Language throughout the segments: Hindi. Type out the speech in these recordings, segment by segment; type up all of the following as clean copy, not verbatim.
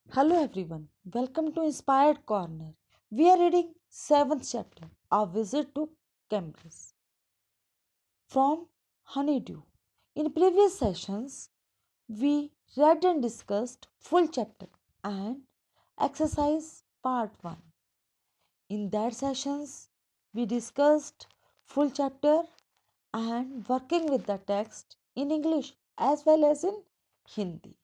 Hello everyone, welcome to Inspired Corner. We are reading 7th chapter, A Visit to Cambridge from Honeydew. In previous sessions, we read and discussed full chapter and exercise part 1. In that sessions, we discussed full chapter and working with the text in English as well as in Hindi.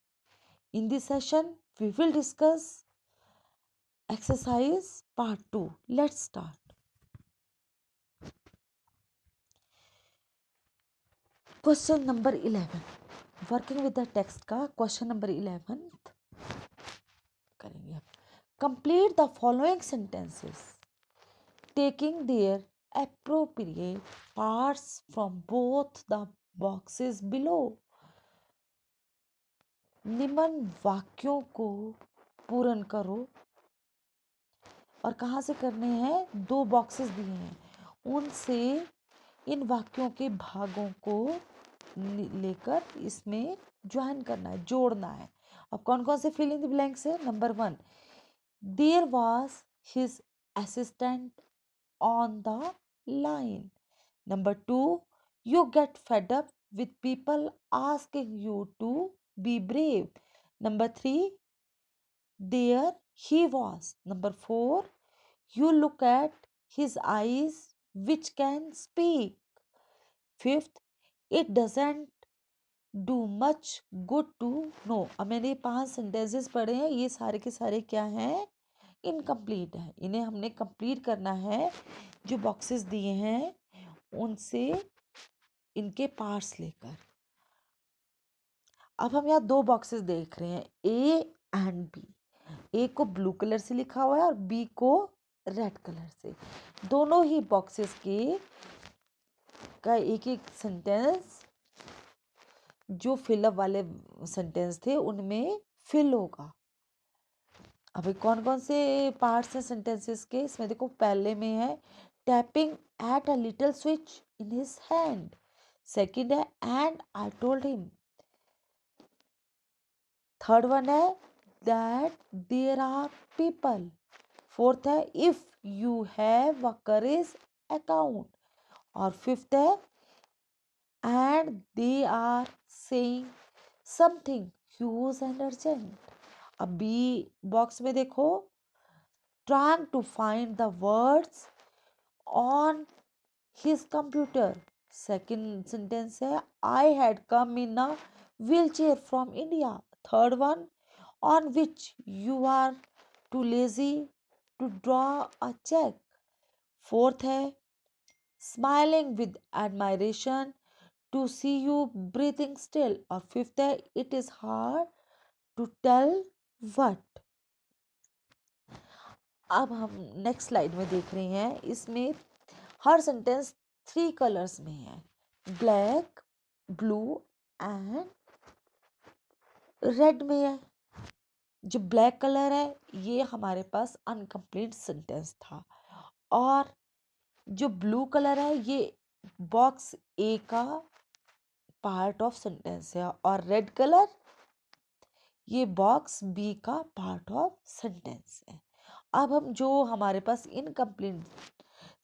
In this session, we will discuss exercise part 2. Let's start. Question number 11. Working with the text का question number 11 करेंगे. Complete the following sentences taking their appropriate parts from both the boxes below. निम्न वाक्यों को पूर्ण करो. और कहाँ से करने हैं? 2 बॉक्सेस दिए हैं, उनसे इन वाक्यों के भागों को लेकर इसमें ज्वाइन करना है, जोड़ना है. अब कौन कौन से फिल इन द ब्लैंक्स है? Number 1, there was his assistant on the line. Number 2, you get fed up with people asking you to be brave. Number 3, there he was. Number 4, you look at his eyes which can speak. Fifth, it doesn't do much good to know. अब मैंने 5 सेंटेंसेस पढ़े हैं, ये सारे के सारे क्या हैं? इनकम्प्लीट है. इन्हें हमने कंप्लीट करना है. जो बॉक्सेस दिए हैं उनसे इनके पार्ट्स लेकर. अब हम यहाँ 2 बॉक्सेस देख रहे हैं, ए एंड बी. ए को ब्लू कलर से लिखा हुआ है और बी को रेड कलर से. दोनों ही बॉक्सेस के का एक एक सेंटेंस जो फिलअप वाले सेंटेंस थे उनमें फिल होगा. अभी कौन कौन से पार्ट्स हैं सेंटेंसेस के? इसमें देखो, पहले में है tapping at a little switch in his hand. Second है and I told him. Third one है that there are people. Fourth है if you have a courage account. और फिफ्थ है and they are saying something huge and urgent. अब बी बॉक्स में देखो, trying to find the words on his computer. Second sentence है I had come in a wheel chair from India. Third one on which you are too lazy to draw a cheque. Fourth है smiling with admiration to see you breathing still. और फिफ्थ है it is hard to tell what. अब हम नेक्स्ट स्लाइड में देख रहे हैं, इसमें हर सेंटेंस 3 कलर्स में है, ब्लैक, ब्लू एंड रेड में है. जो ब्लैक कलर है ये हमारे पास अनकम्प्लीट सेंटेंस था, और जो ब्लू कलर है ये बॉक्स ए का पार्ट ऑफ सेंटेंस है, और रेड कलर ये बॉक्स बी का पार्ट ऑफ सेंटेंस है. अब हम जो हमारे पास इनकम्प्लीट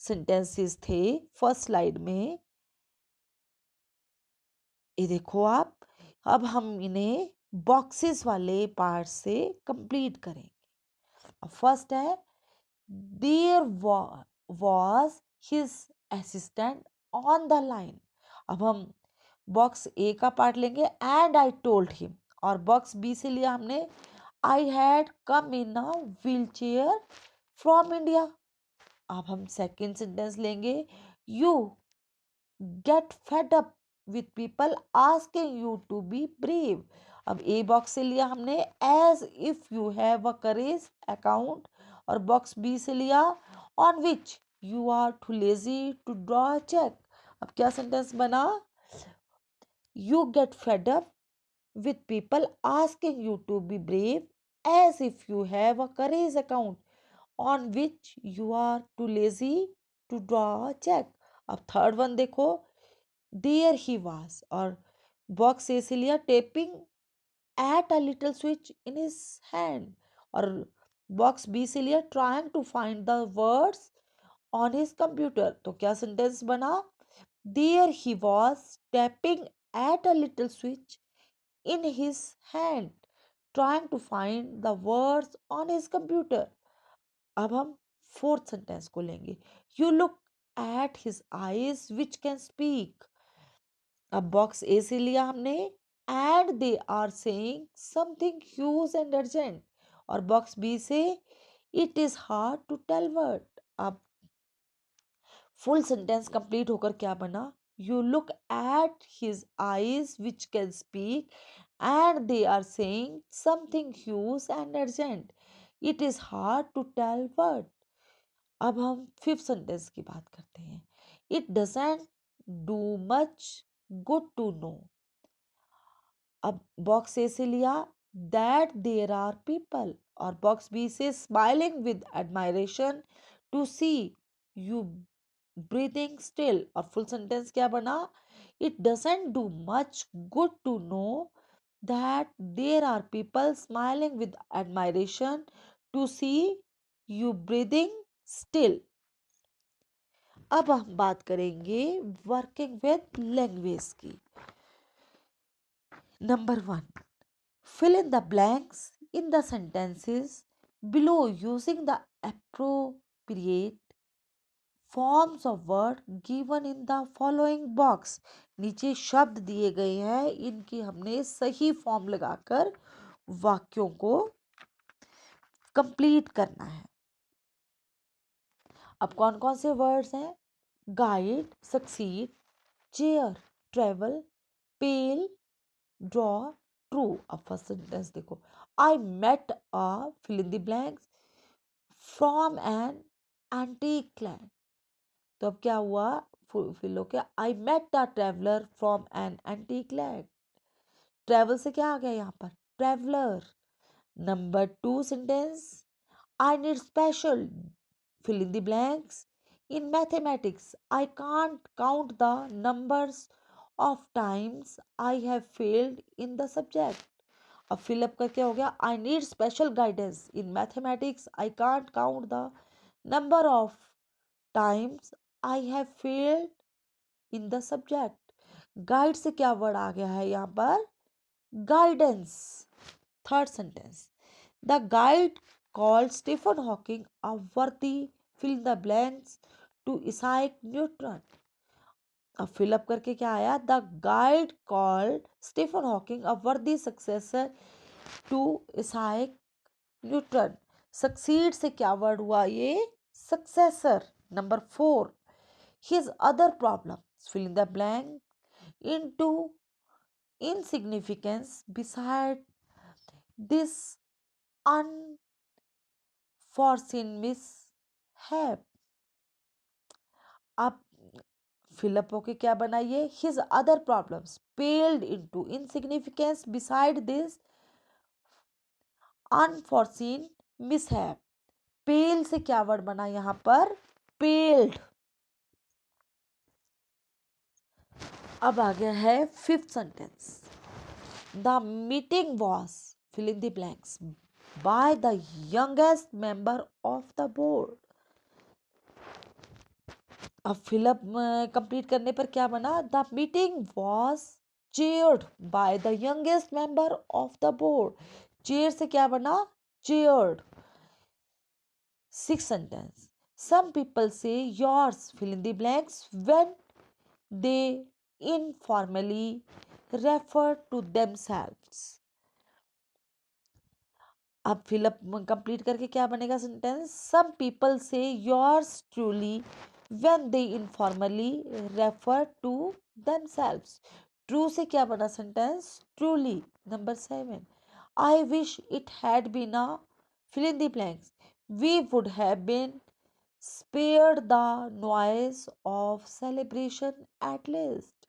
सेंटेंसेस थे फर्स्ट स्लाइड में, ये देखो आप, अब हम इन्हें बॉक्सेस वाले पार्ट से कंप्लीट करेंगे. फर्स्ट है there was his assistant on the line. अब हम बॉक्स ए का पार्ट लेंगे एंड आई टोल्ड हिम, और बॉक्स बी से लिया हमने I had come in a wheel chair from India. अब हम सेकेंड सेंटेंस लेंगे you get fed up with people asking you to be brave. अब ए बॉक्स से लिया हमने as if you have a courage account, और बॉक्स बी से लिया on which you are too lazy to draw a cheque. अब क्या सेंटेंस बना? You get fed up with people asking you to be brave as if you have a courage account on which you are too lazy to draw a check. अब थर्ड वन देखो, there he was, और बॉक्स ए से लिया taping at a little switch in his hand, और बॉक्स बी से लिया trying to find the words on his computer. तो क्या सेंटेंस बना? There he was tapping at a little switch in his hand trying to find the words on his computer। अब हम फोर्थ सेंटेंस को लेंगे। You look at his eyes which can speak। अब बॉक्स ए से लिया हमने and they are saying something huge and urgent। और बॉक्स बी से it is hard to tell word। अब फुल सेंटेंस कंप्लीट होकर क्या बना? You look at his eyes which can speak and they are saying something huge and urgent, it is hard to tell word. अब हम फिफ्थ सेंटेंस की बात करते हैं। It doesn't do much good to know. अब बॉक्स ए से लिया दैट देयर आर पीपल और बॉक्स बी से smiling with admiration to see you breathing still. और फुल सेंटेंस क्या बना? It doesn't do much good to know that there are people smiling with admiration to see you breathing still. अब हम बात करेंगे वर्किंग विद लैंग्वेज की। Number 1, fill in the blanks in the sentences below using the appropriate forms of word given in the following box। नीचे शब्द दिए गए हैं, इनकी हमने सही फॉर्म लगाकर वाक्यों को कंप्लीट करना है। अब कौन कौन से वर्ड्स हैं? Guide, succeed, chair, travel, pale, draw, true. अब फर्स्ट सेंटेंस देखो, I met a fill in the blanks from an antique land. तो अब क्या हुआ? फिल हो गया I met a traveller from an antique land. Travel से क्या आ गया यहाँ पर? Traveller. Number 2 sentence, I need special fill in the blanks in mathematics, I can't count the numbers of times I have failed in the subject। अब फिलअप करके हो गया आई need special guidance in mathematics, I can't count the number of times I have failed in the subject. Guide से क्या वर्ड आ गया है यहाँ पर? Guidance. Third sentence, the guide called Stephen Hawking a worthy fill in the blanks to Isaac Newton। अब फिलअप करके क्या आया? The guide called Stephen Hawking a worthy successor to Isaac Newton. Succeed से क्या वर्ड हुआ? ये successor. Number 4, his other problems fill in the blank into insignificance beside this unforeseen mishap। अब फिलअप होके क्या बनाइए? His other problems paled into insignificance beside this unforeseen mishap. Pale से क्या वर्ड बना यहाँ पर? पेल्ड। अब आ गया है fifth sentence, the meeting was fill in the blanks by the youngest member of the board. अब फिलअप कंप्लीट करने पर क्या बना? The meeting was chaired by the youngest member of the board. Chair से क्या बना? Chaired. Six sentence, some people से yours fill in the blanks when they informally refer to themselves. अब फिलअप कंप्लीट करके क्या बनेगा सेंटेंस? सम पीपल से yours truly when they informally refer to themselves। True से क्या बना sentence? Truly. Number 7, I wish it had been a fill in the blanks, we would have been spared the noise of celebration at least।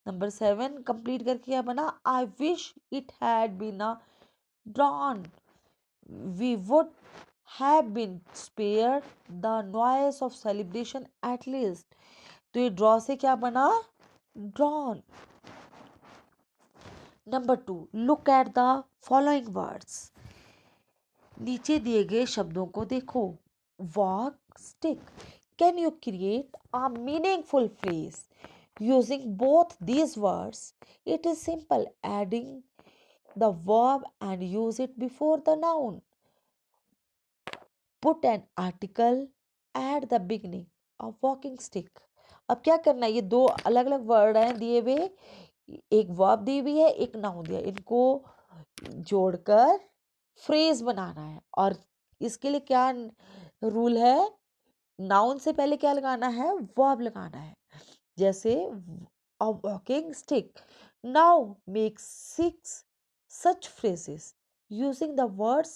Number 7 complete करके क्या बना? I wish it had been a drawn, we would have been spared the noise of celebration at least। तो ये ड्रॉ से क्या बना? Drawn. Number 2, look at the following words, नीचे दिए गए शब्दों को देखो। Walk, stick. Can you create a meaningful phrase using both these words? It is simple. Adding the verb and use it before the noun. Put an article at the beginning. A walking stick. अब क्या करना है, ये दो अलग अलग वर्ड हैं दिए हुए, एक वर्ब दी हुई है, एक नाउन दिया, इनको जोड़कर फ्रेज बनाना है। और इसके लिए क्या रूल है, नाउन से पहले क्या लगाना है, वर्ब लगाना है। जैसे a walking stick. Now make 6 such phrases using the words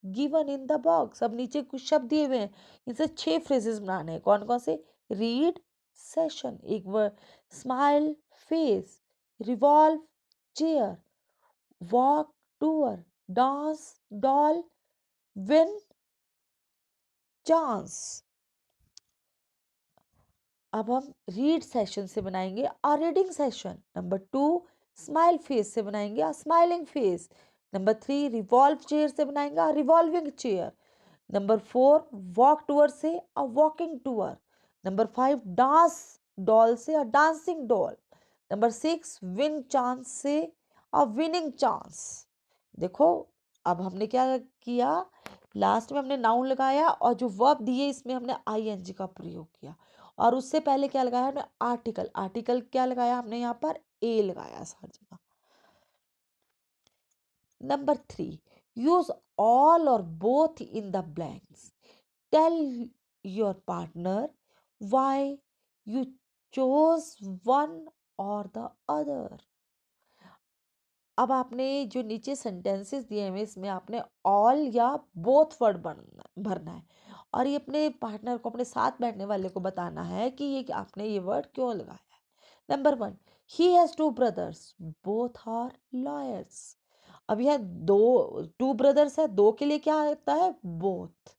given in the box. अब नीचे कुछ शब्द दिए हुए हैं, इनसे 6 phrases बनाने हैं। कौन कौन से? रीड, सेशन, एक word, smile, face, revolve, chair, walk, tour, dance, doll, win, chance. अब हम रीड सेशन से बनाएंगे a reading session. Number 2 smile face से बनाएंगे a smiling face. Number 3 revolve chair से बनाएंगे a revolving chair. Number 4 walk tour से a walking tour. Number 5 dance doll से a dancing doll. Number 6 win chance से अ विनिंग चांस। देखो, अब हमने क्या किया, लास्ट में हमने नाउन लगाया और जो वर्ब दिए इसमें हमने आईएनजी का प्रयोग किया। और उससे पहले क्या लगाया हमने, आर्टिकल। आर्टिकल क्या लगाया हमने, यहाँ पर ए लगाया हर जगह। नंबर 3 यूज ऑल और both in the blanks. Tell your partner why you chose one और द अदर। अब आपने जो नीचे सेंटेंसेस दिए हैं इसमें आपने ऑल या बोथ वर्ड भरना है और ये अपने पार्टनर को, अपने साथ बैठने वाले को बताना है कि ये आपने ये वर्ड क्यों लगाया है। Number 1 he has 2 brothers both are lawyers. अब यह दो 2 ब्रदर्स है, दो के लिए क्या आता है, बोथ।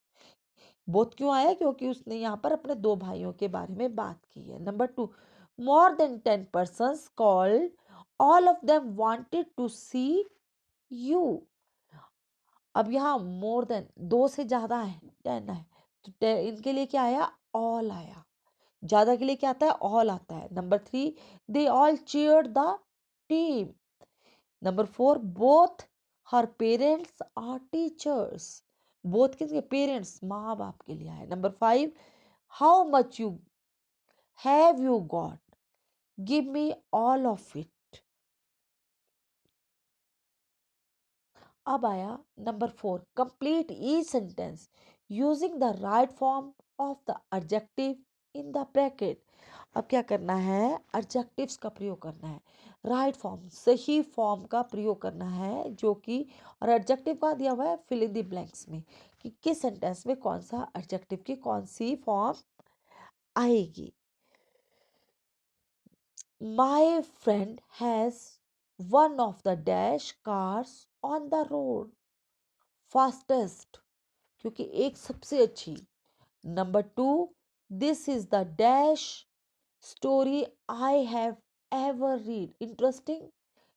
बोथ क्यों आया, क्योंकि उसने यहाँ पर अपने 2 भाइयों के बारे में बात की है। Number 2 more than 10 persons called, all of them wanted to see you. अब यहाँ मोर देन 2 से ज्यादा है, 10 है, तो इनके लिए क्या आया, ऑल आया। ज्यादा के लिए क्या आता है, ऑल आता है। Number 3 they all cheered the team. Number 4 both her parents are teachers. Both किसके, पेरेंट्स, माँ बाप के लिए है। Number 5 how much you have you got, give me all of it. अब आया number 4 complete each sentence using the right form of the adjective in the bracket. अब क्या करना है, एडजेक्टिव्स का प्रयोग करना है, राइट फॉर्म, सही फॉर्म का प्रयोग करना है, जो कि, और एडजेक्टिव का दिया हुआ है फिल इन द ब्लैंक्स में कि किस सेंटेंस में कौन सा एडजेक्टिव की कौन सी फॉर्म आएगी। My friend has one of the dash cars on the road, fastest, क्योंकि एक सबसे अच्छी। Number 2 this is the dash story I have ever read, interesting.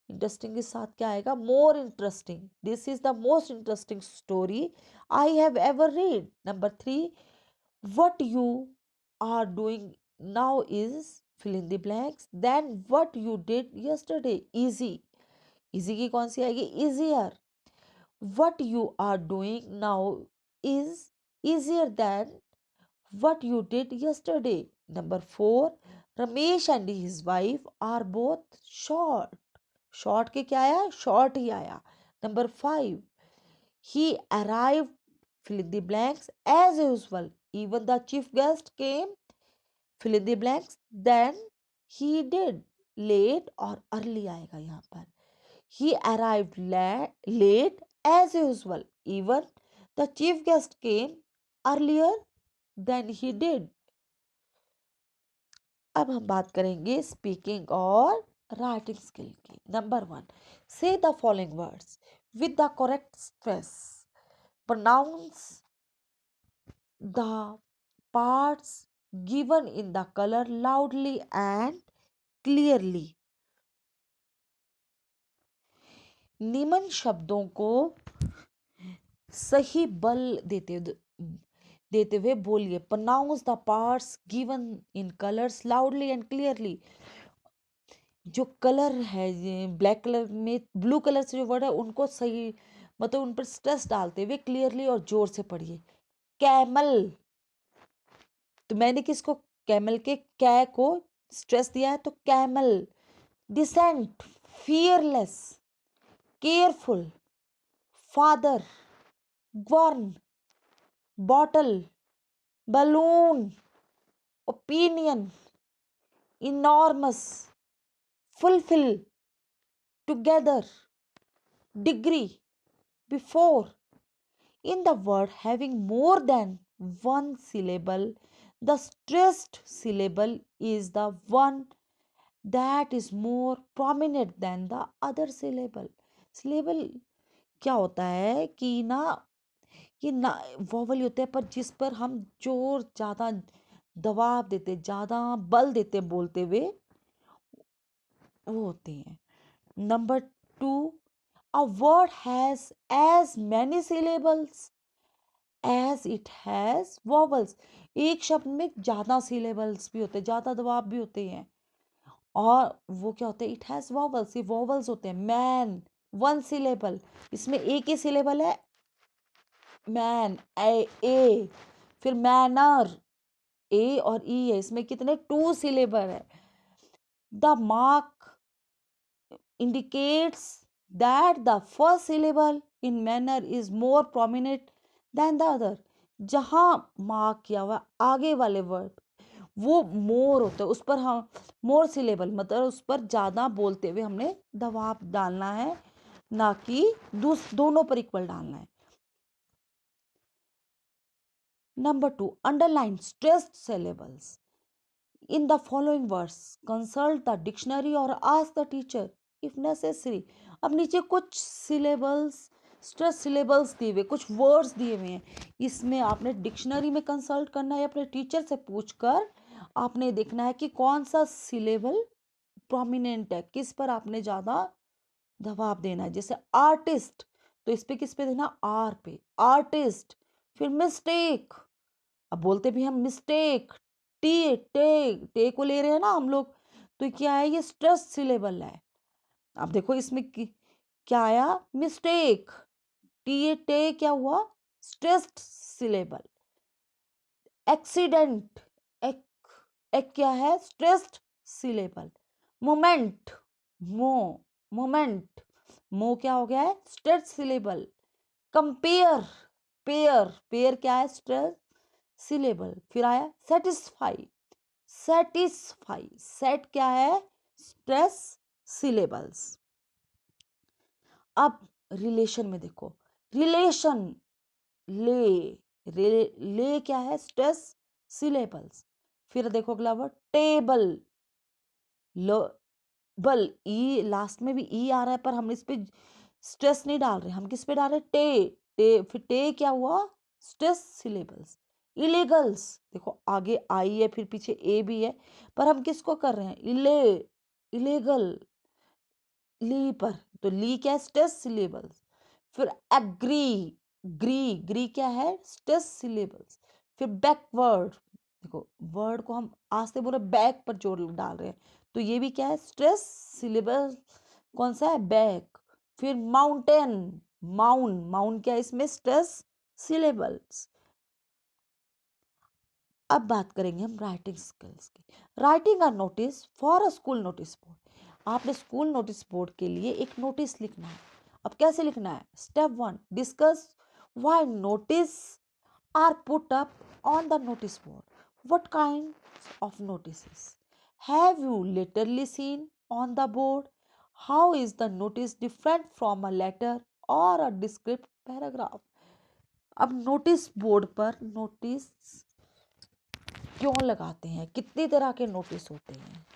Interesting के साथ क्या आएगा, more interesting. This is the most interesting story I have ever read. Number 3 what you are doing now is fill in the blanks, then what you did yesterday, easy। easy की कौन सी आएगी, easier। what you are doing now is easier than what you did yesterday। Number 4 Ramesh and his wife are both short। short के क्या आया, short ही आया। Number 5 he arrived fill in the blanks as usual, even the chief guest came fill in the blanks then he did, late और early आएगा यहाँ पर। he arrived late as usual, even the chief guest came earlier than he did। अब हम बात करेंगे स्पीकिंग और राइटिंग स्किल की। नंबर 1 से the following words with the correct stress, pronounce the parts given in the color loudly and clearly। निम्न शब्दों को सही बल देते हुए बोलिए। Pronounce the parts given in colours loudly and clearly. जो कलर है, ब्लैक कलर में ब्लू कलर से जो वर्ड है उनको सही, मतलब उन पर स्ट्रेस डालते हुए क्लियरली और जोर से पढ़िए। कैमल, तो मैंने किसको, कैमल के कै को स्ट्रेस दिया है, तो camel. Decent, fearless, careful, father, govern, bottle, balloon, opinion, enormous, fulfil, together, degree, before. In the word having more than one syllable, the stressed syllable is the one that is more prominent than the other syllable. Syllable क्या होता है कि ना, ये ना वोवल होते हैं पर जिस पर हम जोर ज़्यादा दबाव देते, ज़्यादा बल देते बोलते हुए, वो होते हैं। Number 2, a word has as many syllables as it has vowels। एक शब्द में ज़्यादा syllables भी होते हैं, ज़्यादा दबाव भी होते हैं, और वो क्या होते हैं, it has vowels, ये vowels होते हैं। man, one syllable, इसमें एक ही syllable है, man, ए। फिर manner, ए और ई है, इसमें कितने, 2 syllable है। the mark indicates that the first syllable in manner is more prominent than the other। जहाँ मार्क किया हुआ आगे वाले वर्ड वो मोर होता है, उस पर हम मोर सिलेबल, मतलब उस पर ज़्यादा बोलते हुए हमने दबाव डालना है, ना कि दोनों पर इक्वल डालना है। Number 2, underline stressed syllables in the following words, consult the dictionary or ask the teacher if necessary। अब नीचे कुछ syllables, स्ट्रेस सिलेबल्स दिए हुए, कुछ वर्ड्स दिए हुए हैं, इसमें आपने डिक्शनरी में कंसल्ट करना है, अपने टीचर से पूछकर आपने देखना है कि कौन सा सिलेबल प्रोमिनेंट है, किस पर आपने ज़्यादा दबाव देना है। जैसे आर्टिस्ट, तो इस पे किस पे देना, आर पे, आर्टिस्ट। फिर मिस्टेक, अब बोलते भी हम मिस्टेक, टे को ले रहे हैं ना हम लोग, तो क्या है, ये स्ट्रेस सिलेबल है। अब देखो इसमें क्या आया, मिस्टेक, टे क्या हुआ, स्ट्रेस्ड सिलेबल। एक्सीडेंट, एक, एक क्या है, स्ट्रेस्ड सिलेबल। मोमेंट, मो, मोमेंट, मो क्या हो गया है, stressed syllable. Compare, pair, pair क्या है, स्ट्रेस सिलेबल। फिर आया सेटिस्फाई, सेटिस्फाई, सेट क्या है, स्ट्रेस सिलेबल्स। अब रिलेशन में देखो, रिलेशन, ले, ले क्या है, स्ट्रेस सिलेबल्स। फिर देखो अगला वर्ड टेबल, बल, ई लास्ट में भी ई आ रहा है पर हम इस पे स्ट्रेस नहीं डाल रहे, हम किस पे डाल रहे, फिर टे क्या हुआ, स्ट्रेस सिलेबल्स। इलीगल्स, देखो आगे आई है फिर पीछे ए भी है, पर हम किसको कर रहे हैं, इलीगल, ली पर, तो ली क्या है, स्ट्रेस सिलेबल्स। फिर एग्री, ग्री क्या है, स्ट्रेस सिलेबल्स। फिर बैकवर्ड, देखो वर्ड को हम आज से बोले बैक पर जोर डाल रहे हैं, तो ये भी क्या है, स्ट्रेस सिलेबल, कौन सा है, बैक। फिर माउंटेन, माउन क्या है, इसमें स्ट्रेस सिलेबल्स। अब बात करेंगे हम राइटिंग स्किल्स की। Writing a notice for a school notice board, आपने स्कूल नोटिस बोर्ड के लिए एक नोटिस लिखना है। अब कैसे लिखना है, step 1, discuss why notice are put up on the notice board, what kind of notice have you literally seen on the board, how is the notice different from a letter और अ डिस्क्रिप्ट पैराग्राफ। अब नोटिस बोर्ड पर नोटिस क्यों लगाते हैं, कितनी तरह के नोटिस होते हैं,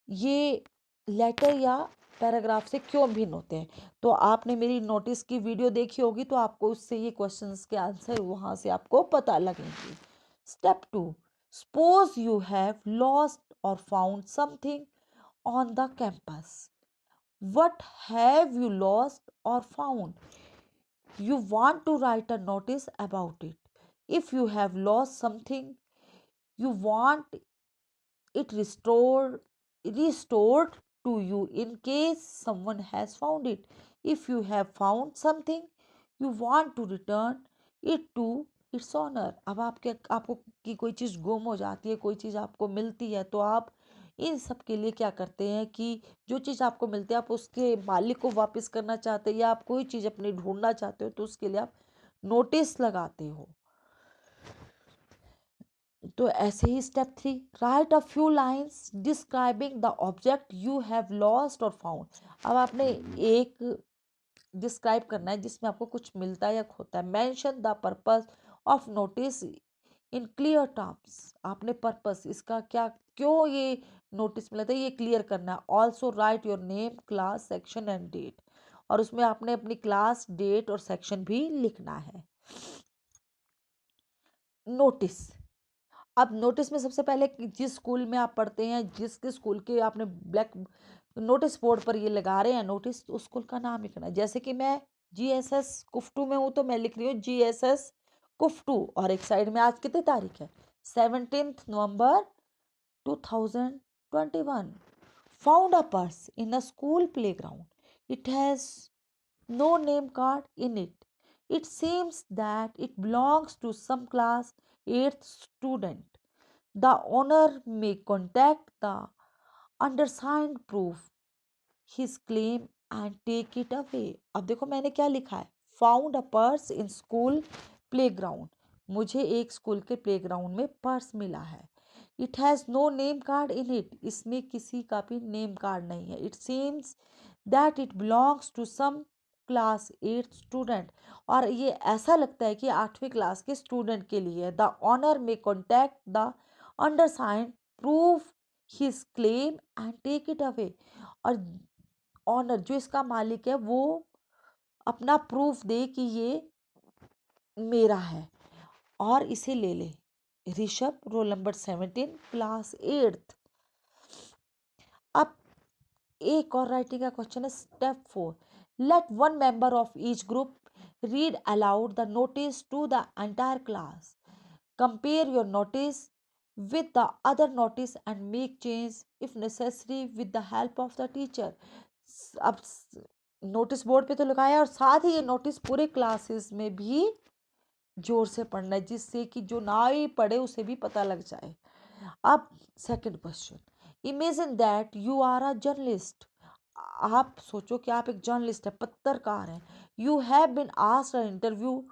ये लेटर या पैराग्राफ से क्यों भिन्न होते हैं, तो आपने मेरी नोटिस की वीडियो देखी होगी, तो आपको उससे ये क्वेश्चंस के आंसर वहाँ से आपको पता लगेंगे। Step 2, suppose you have lost और found something on the campus, what have you lost और found. You want to write a notice about it. If you have lost something, you want it restored to you in case someone has found it. If you have found something, you want to return it to its owner. अब आपको की कोई चीज़ गुम हो जाती है, कोई चीज़ आपको मिलती है, तो आप इन सब के लिए क्या करते हैं कि जो चीज़ आपको मिलती है आप उसके मालिक को वापस करना चाहते हैं, या आप कोई चीज़ अपनी ढूंढना चाहते हो तो उसके लिए आप नोटिस लगाते हो। तो ऐसे ही step 3, write a few lines describing the object you have lost और फाउंड। अब आपने एक डिस्क्राइब करना है जिसमें आपको कुछ मिलता है या खोता है। Mention the purpose of notice in clear terms. आपने पर्पस, इसका क्या, क्यों ये नोटिस मिला था, ये क्लियर करना है। Also write your name, class, section and date. और उसमें आपने अपनी क्लास, डेट और सेक्शन भी लिखना है। नोटिस, अब नोटिस में सबसे पहले जिस स्कूल में आप पढ़ते हैं, जिसके स्कूल के आपने ब्लैक नोटिस बोर्ड पर ये लगा रहे हैं नोटिस, तो उस स्कूल का नाम लिखना है। जैसे कि मैं GSS कुफ्टू में हूँ तो मैं लिख रही हूँ GSS कुफ्टू, और एक साइड में आज कितनी तारीख है, 17 नवंबर 2021। Found a purse in a school playground, it has no name card in it. It seems that it belongs to some class 8th student. The owner may contact the undersigned proof his claim and take it away. अब देखो मैंने क्या लिखा है, found a purse in school playground. मुझे एक स्कूल के प्लेग्राउंड में पर्स मिला है। It has no name card in it, इसमें किसी का भी नेम कार्ड नहीं है। It seems that it belongs to some class 8 student, और ये ऐसा लगता है कि 8वीं क्लास के स्टूडेंट के लिए। The owner may contact the undersigned proof his claim and take it away. और ऑनर जो इसका मालिक है वो अपना प्रूफ दे कि ये मेरा है और इसे ले ले। Rishabh, roll number 17, class 8th। अब एक और राइटिंग का क्वेश्चन है, step 4, let one member of each group read aloud the notice to the entire class. Compare your notice with the other notice and make change if necessary with the help of the teacher। अब नोटिस बोर्ड पे तो लगाया और साथ ही ये नोटिस पूरे क्लासेस में भी जोर से पढ़ना है, जिससे कि जो ना ही पढ़े उसे भी पता लग जाए। अब second question, imagine that you are a journalist. आप सोचो कि आप एक जर्नलिस्ट है, पत्रकार हैं। You have been asked a interview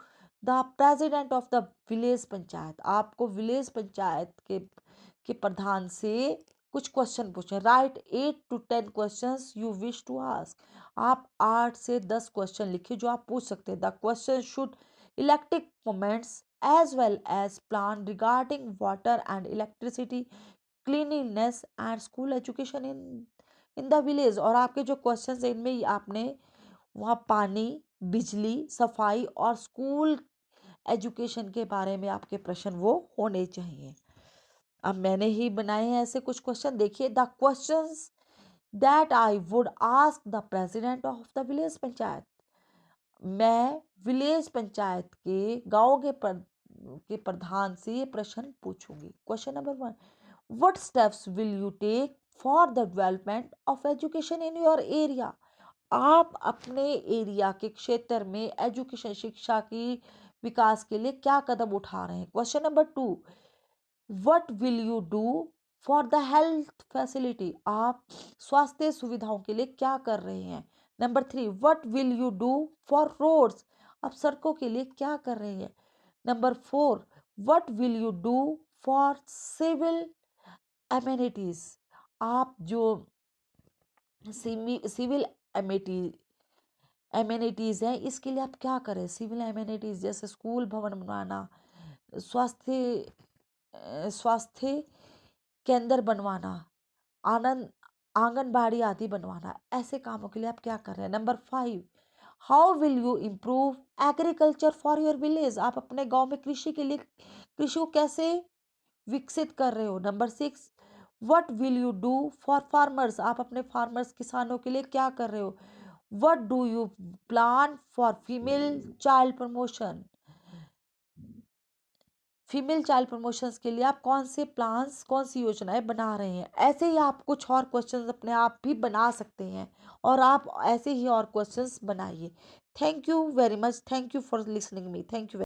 the president of the village panchayat. आपको विलेज पंचायत के प्रधान से कुछ क्वेश्चन पूछे। Write 8 to 10 questions you wish to ask. आप 8 से 10 क्वेश्चन लिखिए जो आप पूछ सकते हैं। The question should electric moments as well as plan regarding water and electricity, cleanliness and school education in the village। और आपके जो क्वेश्चन है इनमें आपने वहाँ पानी, बिजली, सफाई और स्कूल एजुकेशन के बारे में आपके प्रश्न वो होने चाहिए। अब मैंने ही बनाए हैं ऐसे कुछ क्वेश्चन, देखिए। The questions that I would ask the president of the village panchayat. मैं विलेज पंचायत के गांव के प्रधान से ये प्रश्न पूछूंगी। Question number 1, what steps will you take for the development of education in your area. आप अपने एरिया के क्षेत्र में एजुकेशन, शिक्षा की विकास के लिए क्या कदम उठा रहे हैं। Question number 2, what will you do for the health facility. आप स्वास्थ्य सुविधाओं के लिए क्या कर रहे हैं। Number 3, what will you do for roads. आप सड़कों के लिए क्या कर रहे हैं। Number 4, what will you do for civil amenities. आप जो सिविल एमेनिटीज हैं इसके लिए आप क्या करें। सिविल एमेनिटीज जैसे स्कूल भवन बनवाना, स्वास्थ्य केंद्र बनवाना, आनंद आंगनबाड़ी आदि बनवाना, ऐसे कामों के लिए आप क्या कर रहे हैं। Number 5, how will you improve agriculture for your village. आप अपने गांव में कृषि के लिए, कृषि को कैसे विकसित कर रहे हो। Number 6, what will you do for farmers. आप अपने फार्मर्स, किसानों के लिए क्या कर रहे हो। What do you plan for female child promotion, female child promotions के लिए आप कौन से प्लान्स, कौन सी योजनाएं बना रहे हैं। ऐसे ही आप कुछ और क्वेश्चंस अपने आप भी बना सकते हैं, और आप ऐसे ही और क्वेश्चंस बनाइए। Thank you very much, thank you for listening me, thank you.